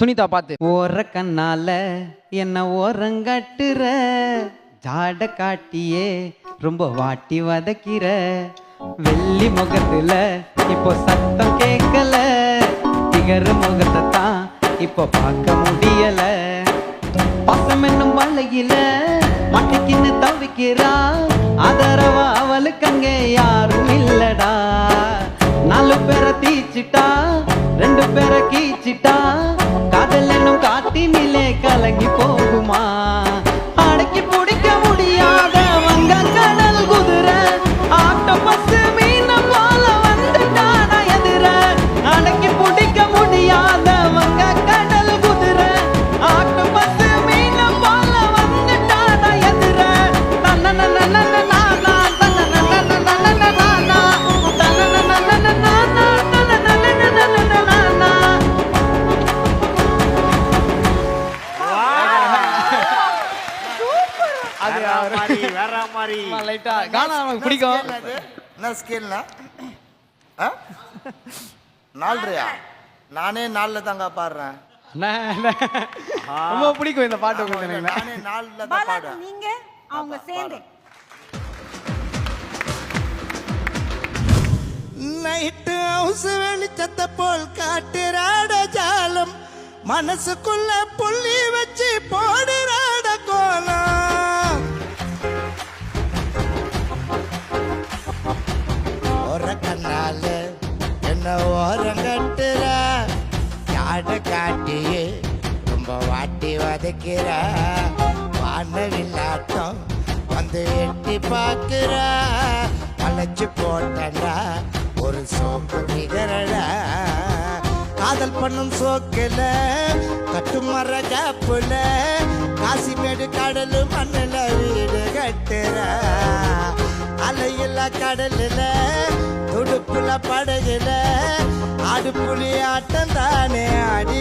சுனிதா பார்த்து. ஓர கண்ணால என்ன ஓரங்கட்டுற, ஜாட காட்டியே ரொம்ப வாட்டி வதக்கிற, வெள்ளி முகத்துல இப்போ சத்தம் கேட்கல, திகர முகத்தை தான் இப்போ பார்க்க முடியல, பசம் என்னும் வலையில மாட்டிக்கின்னு தவிக்கிறா, ஆதரவா அவளுக்கு அங்கே யாரும் இல்லடா, 4 பேரை தீச்சிட்டா 2 பேரை கீச்சிட்டா, காதல் என்னும் காட்டினிலே கலங்கி போகுமா, அடக்கி பிடிக்க முடியாத வங்க கடல் குதிரை, ஆக்டோபஸ் மீன போல வந்துட்டானா எதிர, அடக்கி பிடிக்க முடியாத வங்க கடல் குதிரை, ஆக்டோபஸ் மீன போல வந்துட்டானா எதிர, லைட்டா கானா நமக்கு பிடிக்கும். என்ன ஸ்கேல்னா 4 நானே 4 தாங்க பாடுறேன். ரொம்ப பிடிக்கும் இந்த பாட்டு உங்களுக்கு. நானே 4 தான் பாடுறேன். நீங்க அவங்க சேர்ந்து நைட்டு ஹவுஸ் வெளிச்சத்தை போல் காட்டுறாட ஜாலம், மனசுக்குள்ள புள்ளி வச்சு போடுறாட கோலம், ஒரு கண்ணால என்ன ஓரங்கட்டுற, யாட காட்டியே ரொம்ப வாட்டி வதக்கிற, வானவில்லாட்டம் வந்து எட்டி பார்க்கிற, அழைச்சு போட்டா ஒரு சோப்பு நிகரட, காதல் பண்ணும் சோக்கில கட்டுமர காப்புல, காசிமேடு கடலு மண்ணில் வீடு கட்டுற, அலையில கடலில் துடுப்புல படகுல, ஆடு புலி ஆட்டம் தானே ஆடி